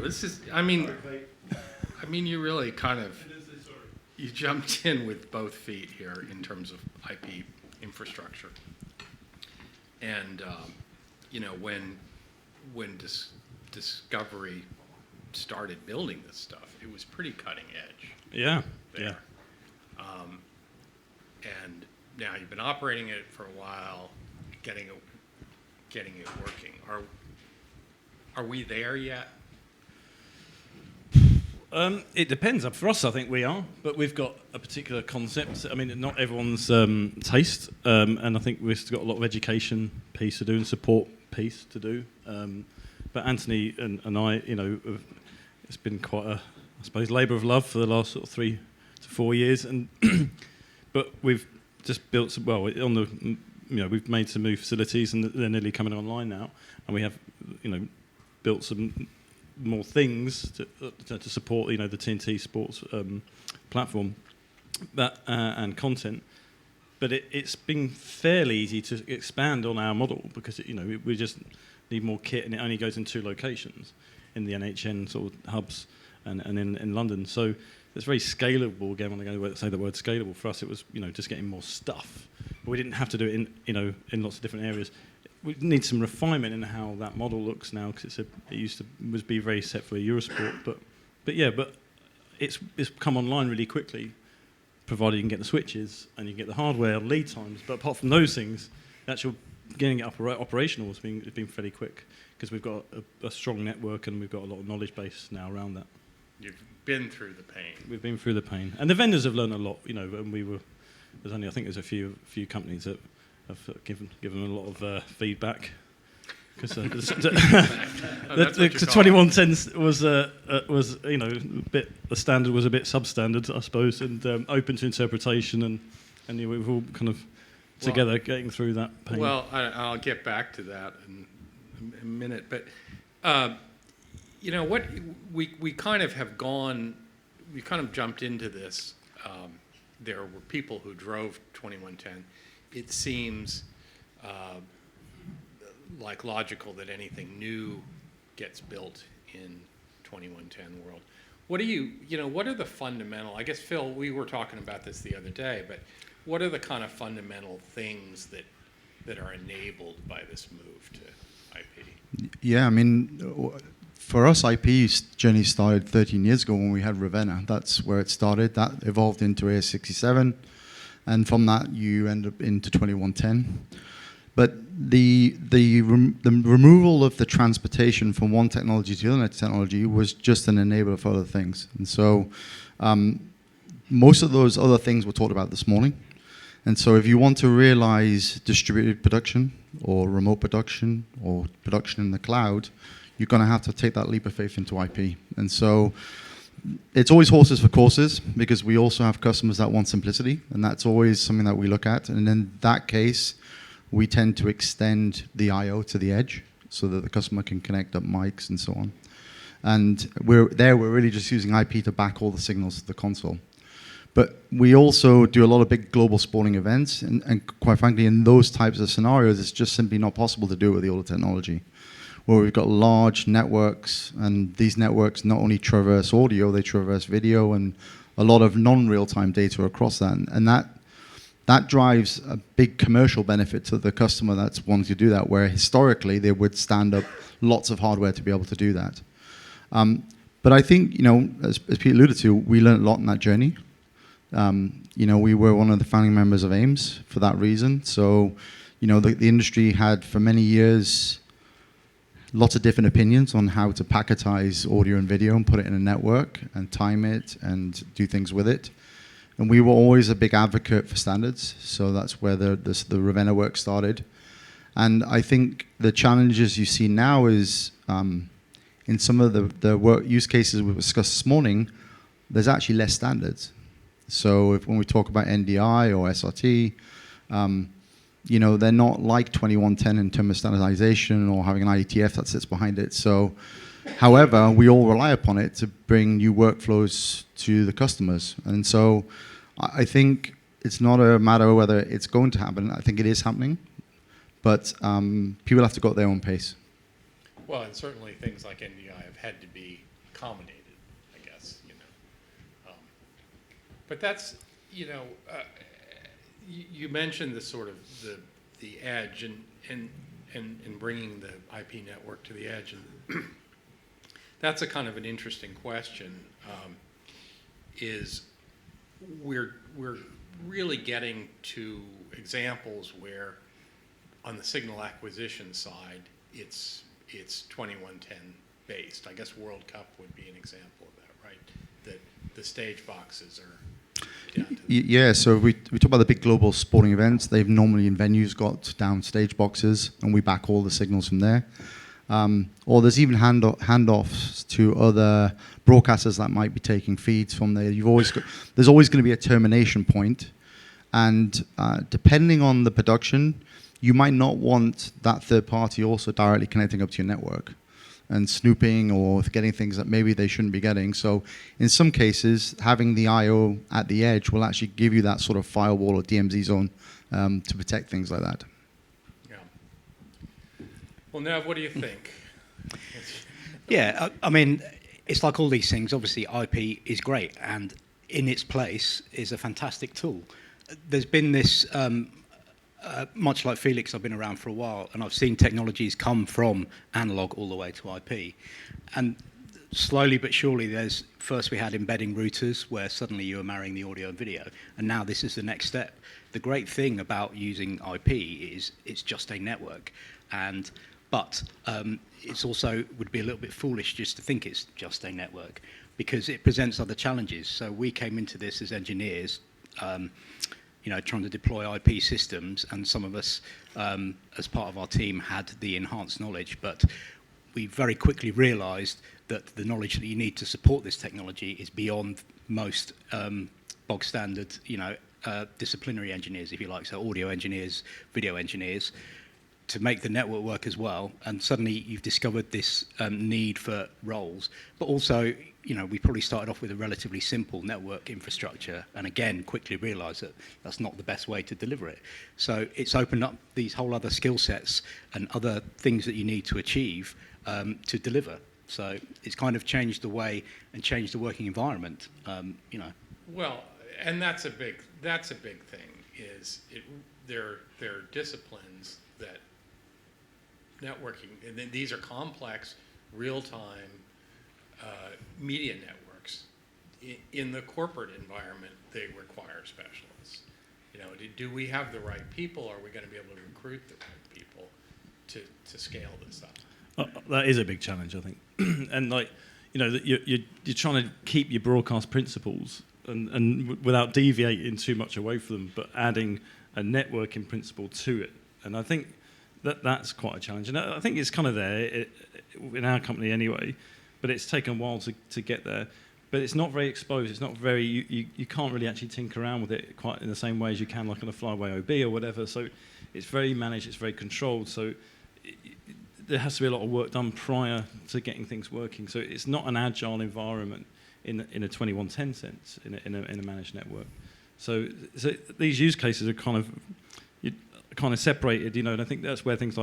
this is, I mean, you really kind of, you jumped in with both feet here in terms of IP infrastructure. And, when Discovery started building this stuff, it was pretty cutting edge. Yeah, there. yeah. And now you've been operating it for a while, getting it working. Are we there yet? It depends. For us, I think we are, but we've got a particular concept. I mean, not everyone's taste, and I think we've still got a lot of education piece to do and support piece to do. But Anthony and I, it's been quite a, I suppose, labour of love for the last sort of 3 to 4 years, and but we've just built some, we've made some new facilities, and they're nearly coming online now, and we have, built some more things to support, the TNT Sports platform, and content. But it's been fairly easy to expand on our model because we just need more kit, and it only goes in 2 locations in the NHN sort of hubs and in London. So it's very scalable. Again, when I go to say the word scalable, for us it was just getting more stuff, but we didn't have to do it in lots of different areas. We need some refinement in how that model looks now, because it used to be very set for Eurosport, but it's come online really quickly, provided you can get the switches and you can get the hardware on lead times. But apart from those things, the actual getting it up operational has been fairly quick, because we've got a strong network and we've got a lot of knowledge base now around that. You've been through the pain. We've been through the pain, and the vendors have learned a lot. And I think there's a few companies that have given a lot of feedback, because the 2110 was the standard was a bit substandard, I suppose, and open to interpretation, and we've all kind of together getting through that pain. Well, I'll get back to that in a minute, but what we kind of have gone, we kind of jumped into this. There were people who drove 2110. It seems like logical that anything new gets built in 2110 world. What are the fundamental, I guess, Phil, we were talking about this the other day, but what are the kind of fundamental things that are enabled by this move to IP? Yeah, I mean, for us, IP journey started 13 years ago when we had Ravenna. That's where it started. That evolved into AS67. And from that, you end up into 2110. But the removal of the transportation from one technology to the other technology was just an enabler for other things. And so most of those other things were talked about this morning. And so if you want to realize distributed production or remote production or production in the cloud, you're going to have to take that leap of faith into IP. And so it's always horses for courses, because we also have customers that want simplicity, and that's always something that we look at. And in that case, we tend to extend the I/O to the edge so that the customer can connect up mics and so on. And we're really just using IP to back all the signals to the console. But we also do a lot of big global sporting events, and quite frankly, in those types of scenarios, it's just simply not possible to do it with the older technology, where we've got large networks, and these networks not only traverse audio, they traverse video and a lot of non-real-time data across that. And that drives a big commercial benefit to the customer that's wanting to do that, where historically they would stand up lots of hardware to be able to do that. But I think, as Pete alluded to, we learned a lot in that journey. We were one of the founding members of AIMS for that reason. So, the industry had for many years lots of different opinions on how to packetize audio and video and put it in a network and time it and do things with it. And we were always a big advocate for standards. So that's where the Ravenna work started. And I think the challenges you see now is in some of the work use cases we discussed this morning, there's actually less standards. So when we talk about NDI or SRT, they're not like 2110 in terms of standardization or having an IETF that sits behind it. So, however, we all rely upon it to bring new workflows to the customers. And so I think it's not a matter of whether it's going to happen. I think it is happening. But people have to go at their own pace. Well, and certainly things like NDI have had to be accommodated, I guess, but that's, you mentioned the sort of the edge and bringing the IP network to the edge, and that's a kind of an interesting question. Is we're really getting to examples where, on the signal acquisition side, it's 2110 based. I guess World Cup would be an example of that, right? That the stage boxes are down to Yeah, so we talk about the big global sporting events. They've normally in venues got down stage boxes, and we back all the signals from there. Or there's even handoffs to other broadcasters that might be taking feeds from there. There's always going to be a termination point, and depending on the production, you might not want that third party also directly connecting up to your network and snooping or getting things that maybe they shouldn't be getting. So in some cases, having the I/O at the edge will actually give you that sort of firewall or DMZ zone to protect things like that. Yeah. Well, Nev, what do you think? Yeah, I mean, it's like all these things. Obviously, IP is great, and in its place is a fantastic tool. There's been this, much like Felix, I've been around for a while, and I've seen technologies come from analog all the way to IP. And slowly but surely, first we had embedding routers, where suddenly you were marrying the audio and video, and now this is the next step. The great thing about using IP is it's just a network, but it's also would be a little bit foolish just to think it's just a network, because it presents other challenges. So we came into this as engineers, trying to deploy IP systems, and some of us, as part of our team, had the enhanced knowledge, but we very quickly realized that the knowledge that you need to support this technology is beyond most bog standard, disciplinary engineers, if you like, so audio engineers, video engineers, to make the network work as well. And suddenly you've discovered this need for roles, but also, we probably started off with a relatively simple network infrastructure, and again, quickly realized that that's not the best way to deliver it. So it's opened up these whole other skill sets and other things that you need to achieve to deliver. So it's kind of changed the way and changed the working environment, Well, and that's a big thing. There are disciplines that networking, and then these are complex, real-time media networks. In the corporate environment, they require specialists. Do we have the right people? Are we going to be able to recruit the right people to scale this up? That is a big challenge, I think. And you're trying to keep your broadcast principles and without deviating too much away from them, but adding a networking principle to it. And I think that's quite a challenge. And I think it's kind of there in our company anyway, but it's taken a while to get there. But it's not very exposed. It's not very, you can't really actually tinker around with it quite in the same way as you can like on a flyaway OB or whatever. So it's very managed, it's very controlled. So there has to be a lot of work done prior to getting things working. So it's not an agile environment in a 2110 sense, in a managed network. So these use cases are kind of separated, and I think that's where things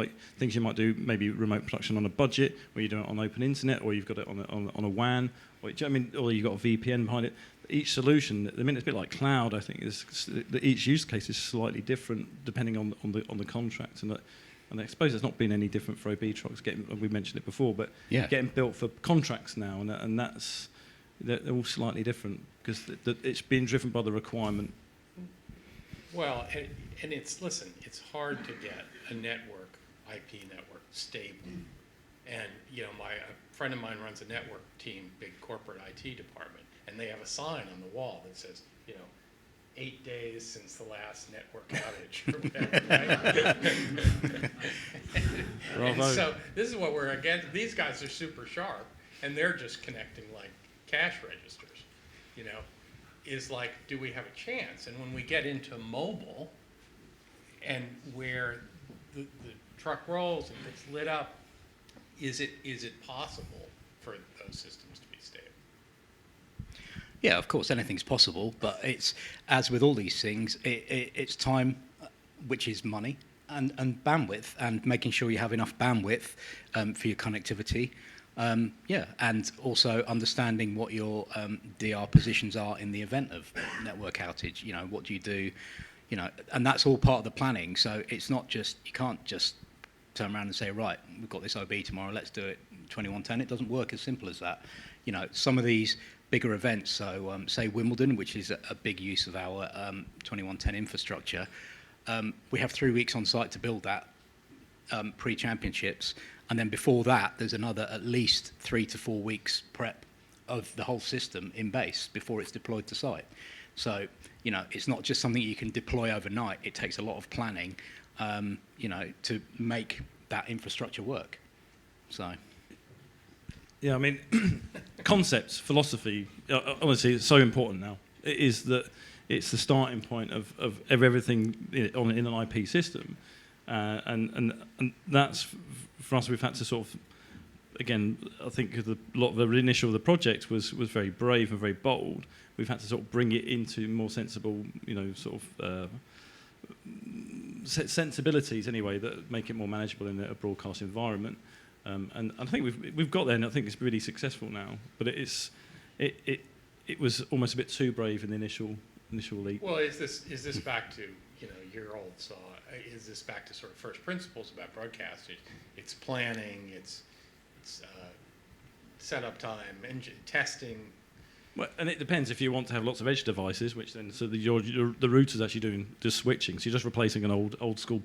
you might do, maybe remote production on a budget, where you do it on open internet, or you've got it on a WAN, or you've got a VPN behind it. Each solution, I mean, it's a bit like cloud. I think each use case is slightly different depending on the contract, and I suppose it's not been any different for OB trucks. We mentioned it before, but getting built for contracts now, and they're all slightly different because it's being driven by the requirement. Well, and it's hard to get a IP network stable. And a friend of mine runs a network team, big corporate IT department, and they have a sign on the wall that says, 8 days since the last network outage. Or whatever, right? And so this is what we're against. These guys are super sharp, and they're just connecting like cash registers. Is like, do we have a chance? And when we get into mobile, and where the truck rolls and gets lit up, is it possible for those systems to be stable? Yeah, of course, anything's possible, but it's, as with all these things, it's time, which is money, and bandwidth, and making sure you have enough bandwidth for your connectivity. Yeah, and also understanding what your DR positions are in the event of network outage. What do you do? And that's all part of the planning. So it's not just, you can't just turn around and say, right, we've got this OB tomorrow, let's do it 2110. It doesn't work as simple as that. Some of these bigger events, so say Wimbledon, which is a big use of our 2110 infrastructure, we have 3 weeks on site to build that pre-championships, and then before that there's another at least 3 to 4 weeks prep of the whole system in base before it's deployed to site. So it's not just something you can deploy overnight. It takes a lot of planning to make that infrastructure work. So yeah, I mean, concepts, philosophy, honestly, it's so important now. It is that it's the starting point of everything in an IP system. And that's, for us, we've had to sort of, again, I think a lot of the initial of the project was very brave and very bold. We've had to sort of bring it into more sensible, sort of sensibilities anyway, that make it more manageable in a broadcast environment. And I think we've got there, and I think it's really successful now. But it was almost a bit too brave in the initial leap. Well, is this back to your old saw? Is this back to sort of first principles about broadcast? It's planning, it's setup time, testing. Well, and it depends if you want to have lots of edge devices, which then the router's actually doing just switching. So you're just replacing an old school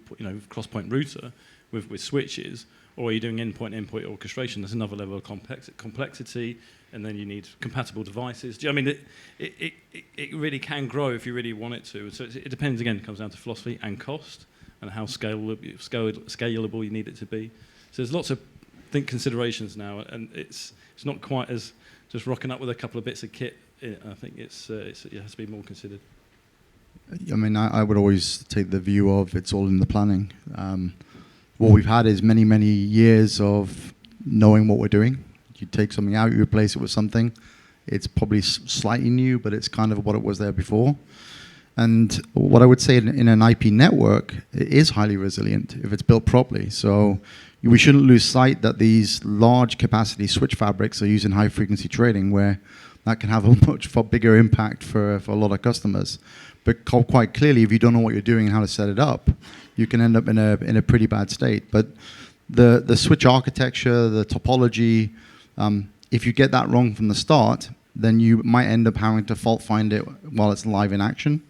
cross-point router with switches, or are you doing endpoint orchestration? There's another level of complexity, and then you need compatible devices. Do you know what I mean? It really can grow if you really want it to. So it depends, again, it comes down to philosophy and cost and how scalable you need it to be. So there's lots of considerations now, and it's not quite as just rocking up with a couple of bits of kit. I think it has to be more considered. I mean, I would always take the view of it's all in the planning. What we've had is many, many years of knowing what we're doing. You take something out, you replace it with something. It's probably slightly new, but it's kind of what it was there before. And what I would say in an IP network, it is highly resilient if it's built properly. So we shouldn't lose sight that these large capacity switch fabrics are used in high frequency trading, where that can have a much far bigger impact for a lot of customers. But quite clearly, if you don't know what you're doing and how to set it up, you can end up in a pretty bad state. But the switch architecture, the topology, if you get that wrong from the start, then you might end up having to fault find it while it's live in action.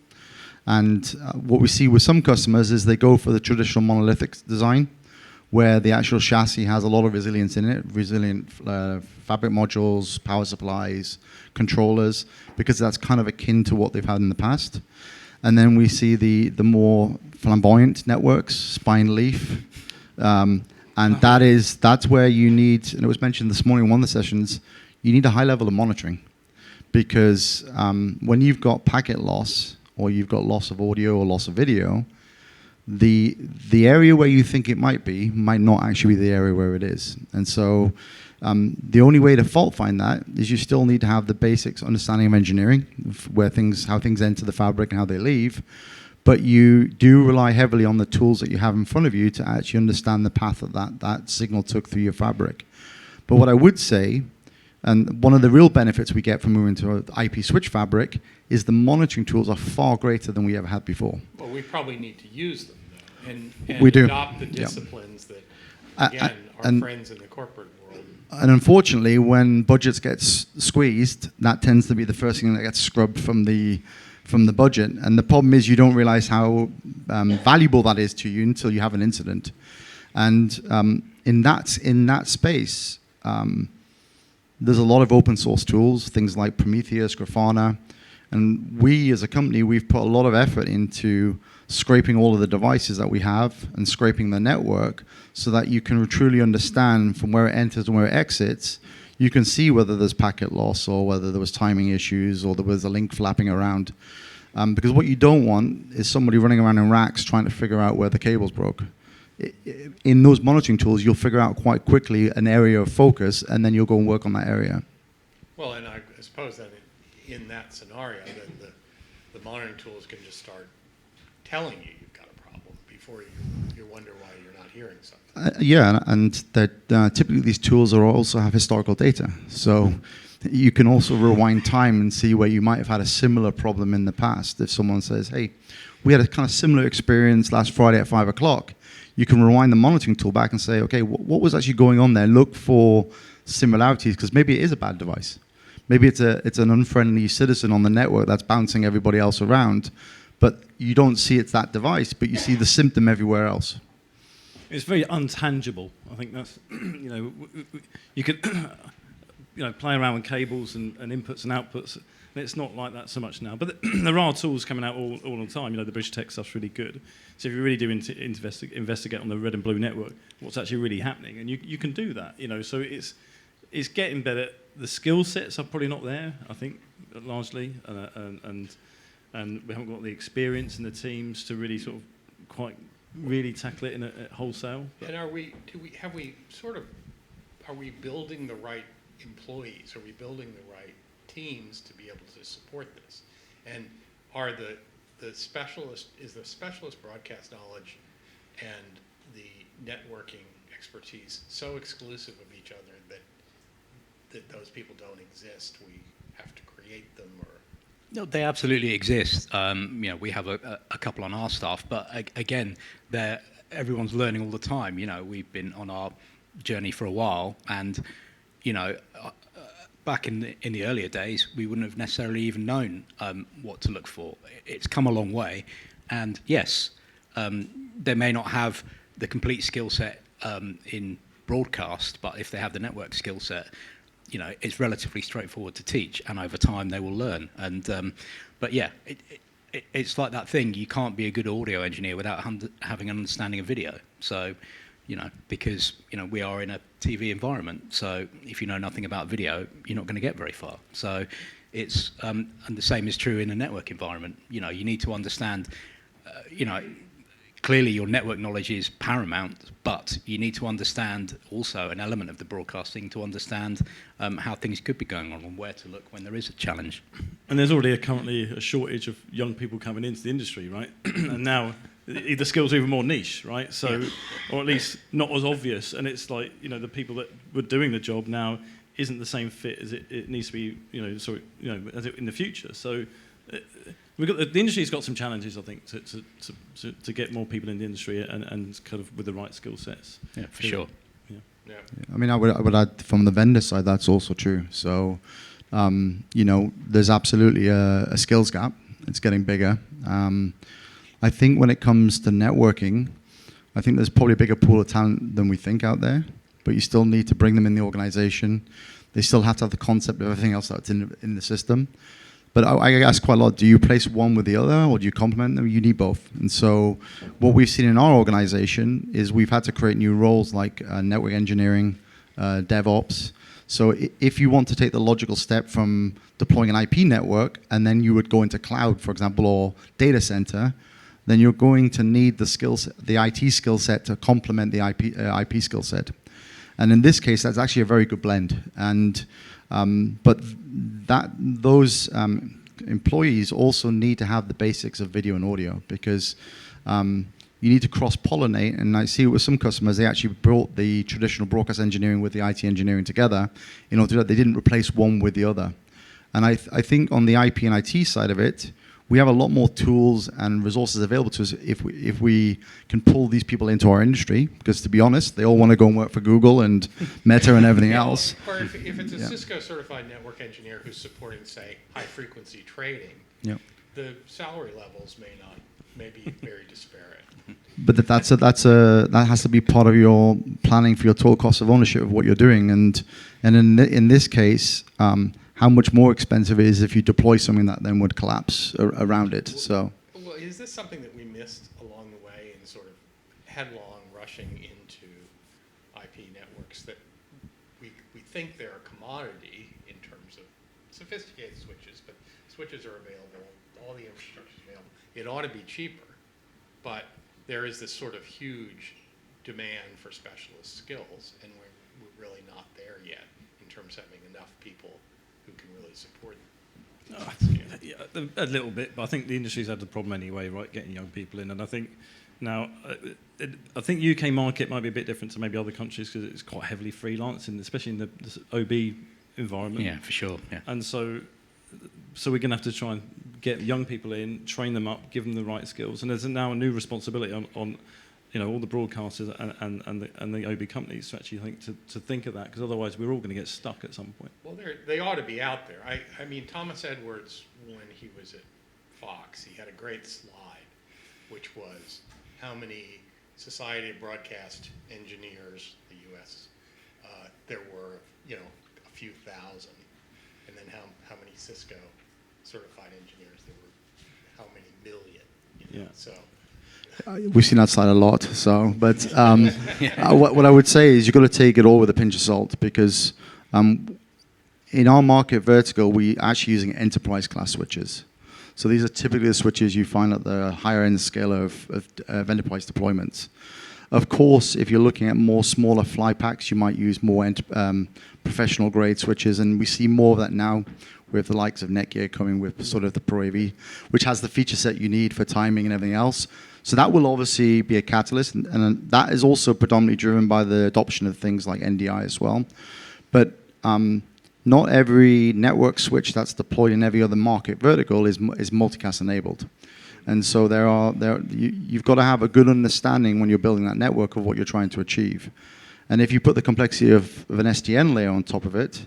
And what we see with some customers is they go for the traditional monolithic design, where the actual chassis has a lot of resilience in it, resilient fabric modules, power supplies, controllers, because that's kind of akin to what they've had in the past. And then we see the more flamboyant networks, spine leaf, and that's where you need, and it was mentioned this morning in one of the sessions, you need a high level of monitoring, because when you've got packet loss, or you've got loss of audio or loss of video, the area where you think it might be might not actually be the area where it is. And so the only way to fault find that is you still need to have the basics understanding of engineering, how things enter the fabric and how they leave. But you do rely heavily on the tools that you have in front of you to actually understand the path that signal took through your fabric. But what I would say, and one of the real benefits we get from moving to an IP switch fabric, is the monitoring tools are far greater than we ever had before. Well, we probably need to use them, though, and we do. adopt the disciplines that, again, are friends in the corporate world. And unfortunately, when budgets get squeezed, that tends to be the first thing that gets scrubbed from the budget. And the problem is you don't realize how valuable that is to you until you have an incident. And in that space, there's a lot of open source tools, things like Prometheus, Grafana, and we as a company, we've put a lot of effort into scraping all of the devices that we have and scraping the network so that you can truly understand from where it enters and where it exits. You can see whether there's packet loss or whether there was timing issues or there was a link flapping around. Because what you don't want is somebody running around in racks trying to figure out where the cable's broke. In those monitoring tools, you'll figure out quite quickly an area of focus, and then you'll go and work on that area. Well, and I suppose that in that scenario, that the monitoring tools can just start telling you you've got a problem before you you wonder why you're not hearing something. Yeah, and that typically these tools also have historical data. So you can also rewind time and see where you might have had a similar problem in the past. If someone says, hey, we had a kind of similar experience last Friday at 5 o'clock, you can rewind the monitoring tool back and say, okay, what was actually going on there? Look for similarities, because maybe it is a bad device. Maybe it's an unfriendly citizen on the network that's bouncing everybody else around, but you don't see it's that device, but you see the symptom everywhere else. It's very untangible. I think that's, you could, play around with cables and inputs and outputs. And it's not like that so much now. But there are tools coming out all the time. The British Tech stuff's really good. So if you really do investigate on the red and blue network, what's actually really happening, and you can do that. So it's getting better. The skill sets are probably not there, I think, largely, and we haven't got the experience in the teams to really sort of quite really tackle it at wholesale. And are we building the right employees? Are we building the right teams to be able to support this? And are the specialist broadcast knowledge and the networking expertise so exclusive of each other that those people don't exist? We have to create them, or? No, they absolutely exist. We have a couple on our staff, but again, everyone's learning all the time. We've been on our journey for a while, and back in the earlier days, we wouldn't have necessarily even known what to look for. It's come a long way, and yes, they may not have the complete skill set in broadcast, but if they have the network skill set, it's relatively straightforward to teach, and over time they will learn. And but yeah, it's like that thing. You can't be a good audio engineer without having an understanding of video. So, because we are in a TV environment. So if you know nothing about video, you're not going to get very far. So it's and the same is true in a network environment. You need to understand. Clearly, your network knowledge is paramount, but you need to understand also an element of the broadcasting to understand how things could be going on and where to look when there is a challenge. And there's already currently a shortage of young people coming into the industry, right? And now the skills are even more niche, right? So, yeah. Or at least not as obvious. And it's like, the people that were doing the job now isn't the same fit as it needs to be, as in the future. So. The industry's got some challenges, I think, to get more people in the industry and kind of with the right skill sets. Yeah, for sure. Yeah. I mean, I would add from the vendor side, that's also true. So, there's absolutely a skills gap. It's getting bigger. I think when it comes to networking, I think there's probably a bigger pool of talent than we think out there, but you still need to bring them in the organization. They still have to have the concept of everything else that's in the system. But I ask quite a lot, do you place one with the other, or do you complement them? You need both. And so what we've seen in our organization is we've had to create new roles like network engineering, DevOps. So if you want to take the logical step from deploying an IP network, and then you would go into cloud, for example, or data center, then you're going to need the IT skill set to complement the IP skill set. And in this case, that's actually a very good blend. And but those employees also need to have the basics of video and audio, because you need to cross-pollinate. And I see with some customers, they actually brought the traditional broadcast engineering with the IT engineering together in order that they didn't replace one with the other. And I think on the IP and IT side of it, we have a lot more tools and resources available to us if we can pull these people into our industry, because to be honest, they all want to go and work for Google and Meta and everything else. Or if it's a Cisco certified network engineer who's supporting, say, high frequency trading, the salary levels may be very disparate. But that has to be part of your planning for your total cost of ownership of what you're doing, and in this case. How much more expensive it is if you deploy something that then would collapse around it. So, well, is this something that we missed along the way in sort of headlong rushing into IP networks, that we think they're a commodity in terms of sophisticated switches, but switches are available, all the infrastructure is available. It ought to be cheaper, but there is this sort of huge demand for specialist skills, and we're really not there yet in terms of having enough people who can really support a little bit, but I think the industry's had the problem anyway, right? Getting young people in, and I think Now, I think UK market might be a bit different to maybe other countries because it's quite heavily freelance, and especially in the OB environment. Yeah, for sure. Yeah. And so we're going to have to try and get young people in, train them up, give them the right skills. And there's now a new responsibility on all the broadcasters and the OB companies to actually think of that, because otherwise we're all going to get stuck at some point. Well, they ought to be out there. I mean, Thomas Edwards, when he was at Fox, he had a great slide, which was how many Society of Broadcast Engineers, the U.S., there were, a few thousand, and then how many Cisco certified engineers there were, how many million. Yeah. So. We've seen that slide a lot. So, but what I would say is you've got to take it all with a pinch of salt, because in our market vertical, we actually using enterprise class switches. So these are typically the switches you find at the higher end scale of enterprise deployments. Of course, if you're looking at more smaller fly packs, you might use more professional grade switches, and we see more of that now with the likes of Netgear coming with sort of the Pro AV, which has the feature set you need for timing and everything else. So that will obviously be a catalyst, and that is also predominantly driven by the adoption of things like NDI as well. But not every network switch that's deployed in every other market vertical is multicast enabled. And so you've got to have a good understanding when you're building that network of what you're trying to achieve. And if you put the complexity of an SDN layer on top of it,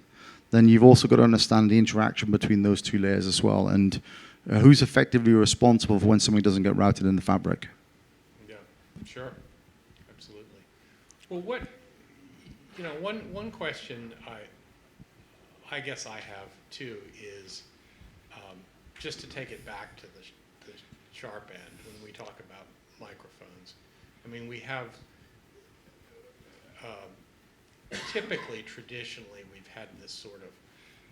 then you've also got to understand the interaction between those two layers as well, and who's effectively responsible for when something doesn't get routed in the fabric. Yeah, sure, absolutely. Well, one question I guess I have too is just to take it back to the sharp end when we talk about microphones. I mean, we have typically, traditionally, we've had this sort of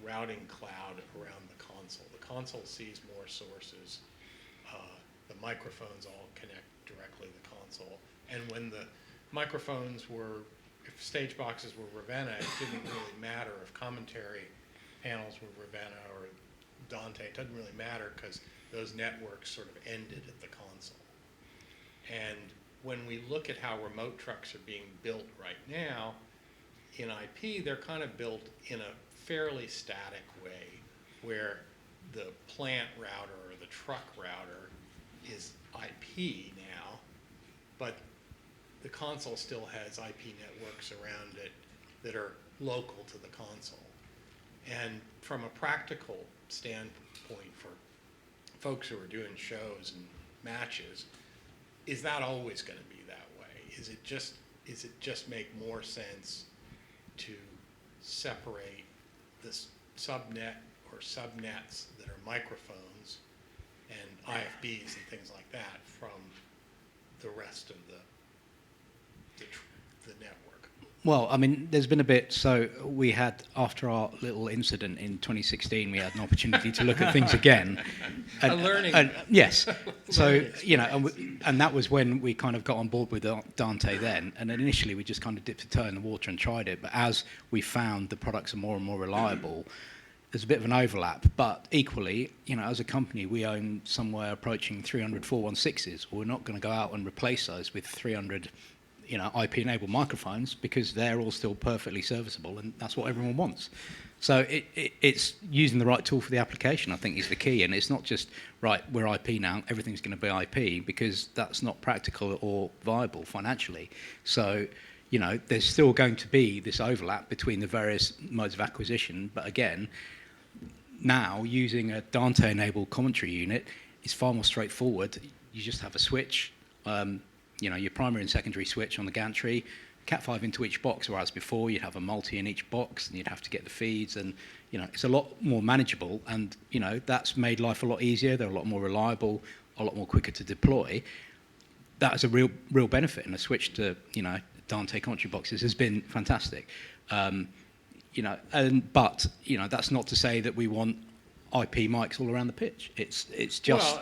routing cloud around the console. The console sees more sources. The microphones all connect directly to the console. And when the microphones if stage boxes were Ravenna, it didn't really matter if commentary panels were Ravenna or Dante. It doesn't really matter because those networks sort of ended at the console. And when we look at how remote trucks are being built right now, in IP, they're kind of built in a fairly static way, where the plant router or the truck router is IP now, but the console still has IP networks around it that are local to the console. And from a practical standpoint for folks who are doing shows and matches, is that always going to be that way? Is it just make more sense to separate this subnet or subnets that are microphones and IFBs and things like that from the rest of the network? Well, I mean, there's been a bit. So we had, after our little incident in 2016, we had an opportunity to look at things again. A learning. Yes. So, learning and that was when we kind of got on board with Dante then. And then initially we just kind of dipped a toe in the water and tried it. But as we found the products are more and more reliable, there's a bit of an overlap. But equally, as a company, we own somewhere approaching 300 416s. We're not going to go out and replace those with 300 IP-enabled microphones, because they're all still perfectly serviceable, and that's what everyone wants. So it's using the right tool for the application, I think, is the key. And it's not just, right, we're IP now, everything's going to be IP, because that's not practical or viable financially. So, there's still going to be this overlap between the various modes of acquisition. But again, now using a Dante-enabled commentary unit is far more straightforward. You just have a switch, your primary and secondary switch on the gantry, Cat5 into each box, whereas before you'd have a multi in each box and you'd have to get the feeds, and it's a lot more manageable, and that's made life a lot easier. They're a lot more reliable, a lot more quicker to deploy. That is a real benefit, and a switch to Dante commentary boxes has been fantastic. But that's not to say that we want IP mics all around the pitch. It's just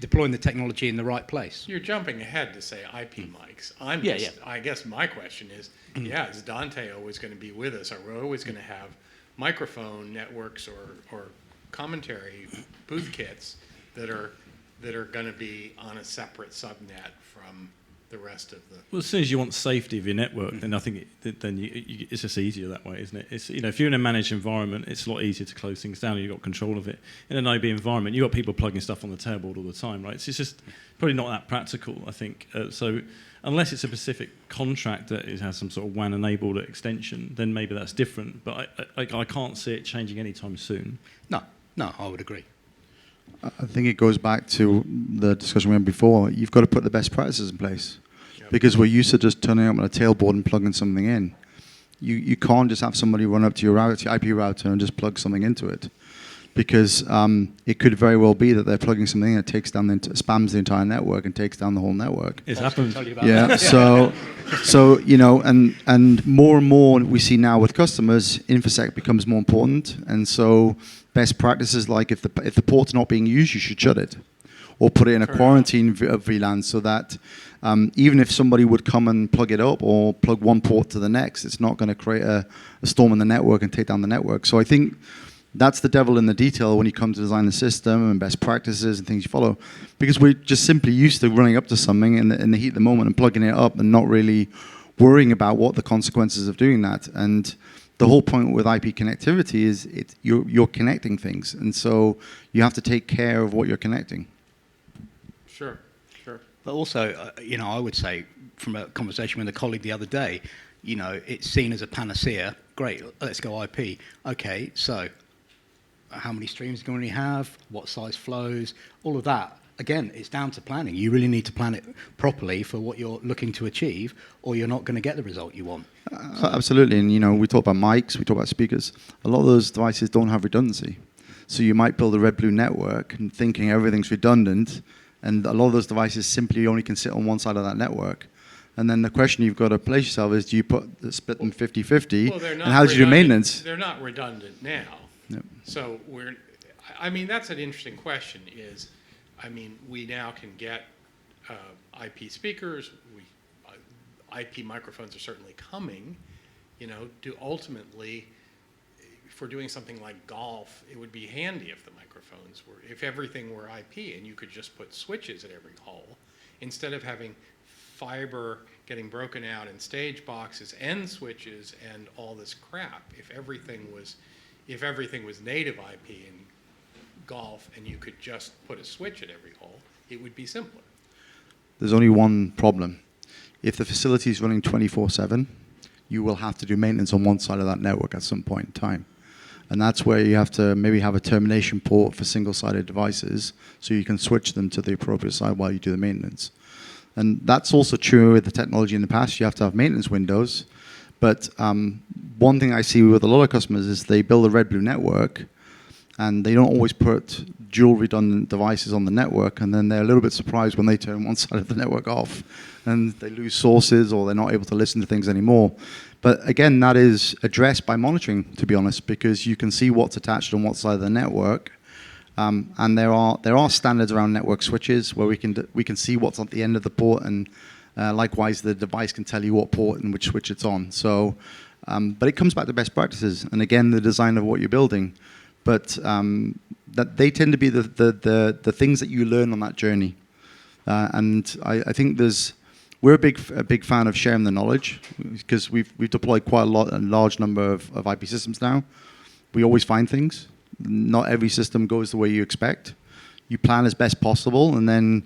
deploying the technology in the right place. You're jumping ahead to say IP mics. I guess my question is, is Dante always going to be with us? Are we always going to have microphone networks or commentary booth kits that are that are going to be on a separate subnet from the rest of the. Well, as soon as you want safety of your network, then I think it's just easier that way, isn't it? It's, if you're in a managed environment, it's a lot easier to close things down. You've got control of it. In an IB environment, you've got people plugging stuff on the tailboard all the time, right? It's just probably not that practical, I think. So unless it's a specific contract that has some sort of WAN-enabled extension, then maybe that's different. But I can't see it changing anytime soon. No, I would agree. I think it goes back to the discussion we had before. You've got to put the best practices in place. Yep. Because we're used to just turning up on a tailboard and plugging something in. You can't just have somebody run up to your router, your IP router, and just plug something into it. Because it could very well be that they're plugging something in that takes down spams the entire network and takes down the whole network. It's happened. Yeah. So and more we see now with customers, InfoSec becomes more important, and so best practices like if the port's not being used, you should shut it, or put it in a quarantine of VLAN so that even if somebody would come and plug it up or plug one port to the next, it's not going to create a storm in the network and take down the network. So I think that's the devil in the detail when you come to design the system and best practices and things you follow, because we're just simply used to running up to something in the heat of the moment and plugging it up and not really worrying about what the consequences of doing that. And the whole point with IP connectivity is you're connecting things, and so you have to take care of what you're connecting. Sure. But also, I would say from a conversation with a colleague the other day, it's seen as a panacea. Great, let's go IP. Okay, so how many streams are going to have? What size flows? All of that. Again, it's down to planning. You really need to plan it properly for what you're looking to achieve, or you're not going to get the result you want. Absolutely, and we talk about mics, we talk about speakers. A lot of those devices don't have redundancy. So you might build a red-blue network and thinking everything's redundant, and a lot of those devices simply only can sit on one side of that network. And then the question you've got to place yourself is, do you split them 50-50, and how do you do maintenance? They're not redundant now. Yep. So that's an interesting question we now can get IP speakers. IP microphones are certainly coming. Ultimately, if we're doing something like golf, it would be handy if the microphones if everything were IP and you could just put switches at every hole instead of having fiber getting broken out in stage boxes and switches and all this crap. If everything was native IP in golf and you could just put a switch at every hole, it would be simpler. There's only one problem. If the facility is running 24/7, you will have to do maintenance on one side of that network at some point in time. And that's where you have to maybe have a termination port for single-sided devices so you can switch them to the appropriate side while you do the maintenance. And that's also true with the technology in the past. You have to have maintenance windows. But one thing I see with a lot of customers is they build a red-blue network and they don't always put dual redundant devices on the network, and then they're a little bit surprised when they turn one side of the network off and they lose sources or they're not able to listen to things anymore. But again, that is addressed by monitoring, to be honest, because you can see what's attached on what side of the network. And there are standards around network switches where we can see what's at the end of the port, and likewise the device can tell you what port and which switch it's on. So, but it comes back to best practices, and again the design of what you're building. But that they tend to be the things that you learn on that journey. And I think we're a big fan of sharing the knowledge, because we've deployed quite a large number of IP systems now. We always find things. Not every system goes the way you expect. You plan as best possible, and then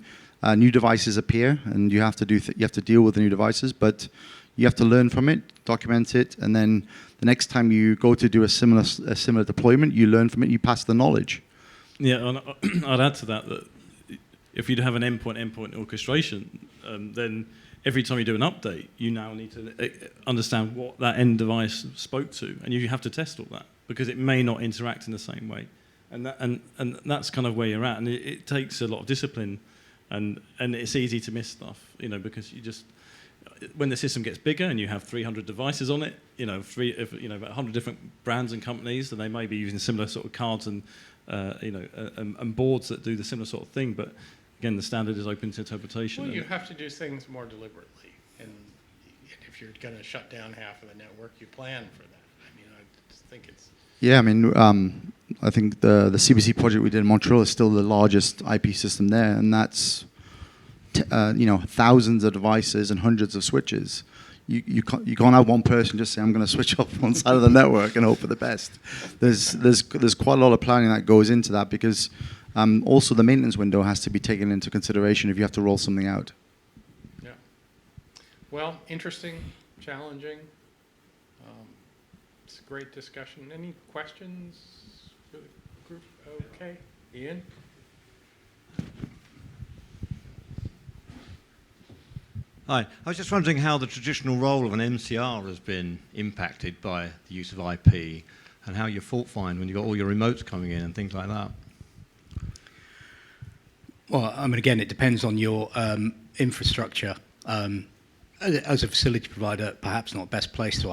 new devices appear, and you have to deal with the new devices. But you have to learn from it, document it, and then the next time you go to do a similar deployment, you learn from it. You pass the knowledge. Yeah, and I'd add to that if you have an endpoint orchestration, then every time you do an update, you now need to understand what that end device spoke to, and you have to test all that, because it may not interact in the same way, and that's kind of where you're at, and it takes a lot of discipline, and it's easy to miss stuff, because when the system gets bigger and you have 300 devices on it, about 100 different brands and companies, and they may be using similar sort of cards and boards that do the similar sort of thing, but again, the standard is open to interpretation. Well, you have to do things more deliberately, and if you're going to shut down half of the network, you plan for that. I just think Yeah, I mean, I think the CBC project we did in Montreal is still the largest IP system there, and that's thousands of devices and hundreds of switches. You can't have one person just say, I'm going to switch off one side of the network and hope for the best. There's quite a lot of planning that goes into that, because also the maintenance window has to be taken into consideration if you have to roll something out. Yeah. Well, interesting, challenging. It's a great discussion. Any questions for the group? Okay. Ian? Hi. I was just wondering how the traditional role of an MCR has been impacted by the use of IP, and how you fault find when you've got all your remotes coming in and things like that. Well, I mean, again, it depends on your infrastructure. As a facility provider, perhaps not best place to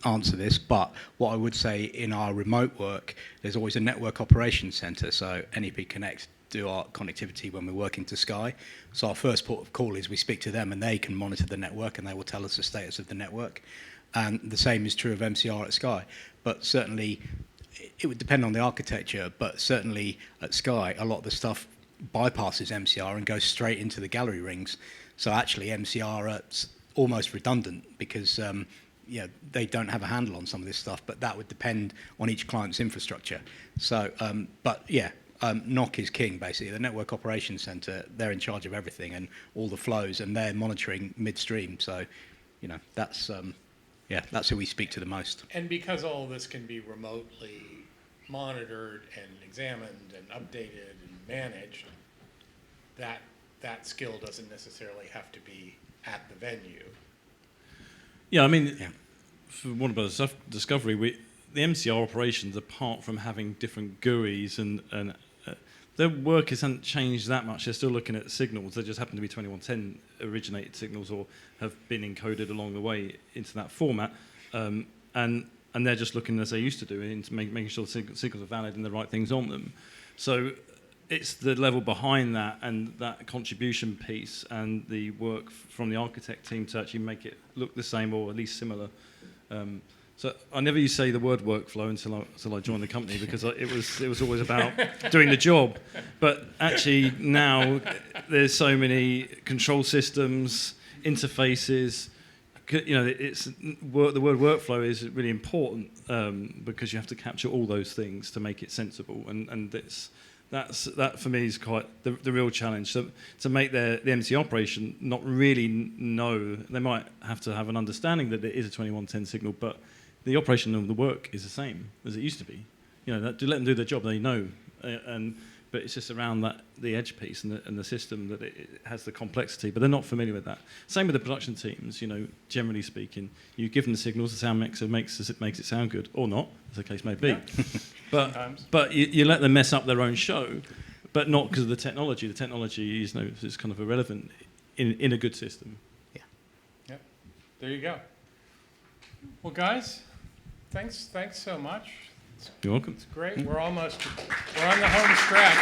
answer this, but what I would say, in our remote work, there's always a network operations center. So NEP Connect do our connectivity when we're working to Sky. So our first port of call is we speak to them, and they can monitor the network, and they will tell us the status of the network. And the same is true of MCR at Sky. But certainly, it would depend on the architecture, but certainly at Sky, a lot of the stuff bypasses MCR and goes straight into the gallery rings. So actually, MCR are almost redundant, because they don't have a handle on some of this stuff, but that would depend on each client's infrastructure. So, NOC is king, basically. The Network Operations Center, they're in charge of everything and all the flows, and they're monitoring midstream. So, that's who we speak to the most. And because all of this can be remotely monitored and examined and updated and managed, that skill doesn't necessarily have to be at the venue. Yeah, I mean, for Warner Brothers Discovery, the MCR operations, apart from having different GUIs and their work hasn't changed that much. They're still looking at signals. They just happen to be 2110 originated signals, or have been encoded along the way into that format. And they're just looking, as they used to do, into making sure the signals are valid and the right things on them. So it's the level behind that, and that contribution piece, and the work from the architect team to actually make it look the same, or at least similar. So I never used to say the word workflow until I joined the company, because it was always about doing the job. But actually now there's so many control systems, interfaces. The word workflow is really important, because you have to capture all those things to make it sensible, and that for me is quite the real challenge. So to make the MC operation not really know, they might have to have an understanding that it is a 2110 signal, but the operation of the work is the same as it used to be. To let them do their job, they know, but it's just around the edge piece and the system that it has the complexity. But they're not familiar with that. Same with the production teams. Generally speaking, you give them the signals, the sound mixer makes it sound good, or not, as the case may be. Yeah. But you let them mess up their own show, but not because of the technology. The technology is kind of irrelevant in a good system. Yeah. Yep. There you go. Well, guys, thanks so much. You're welcome. It's great. We're on the home stretch.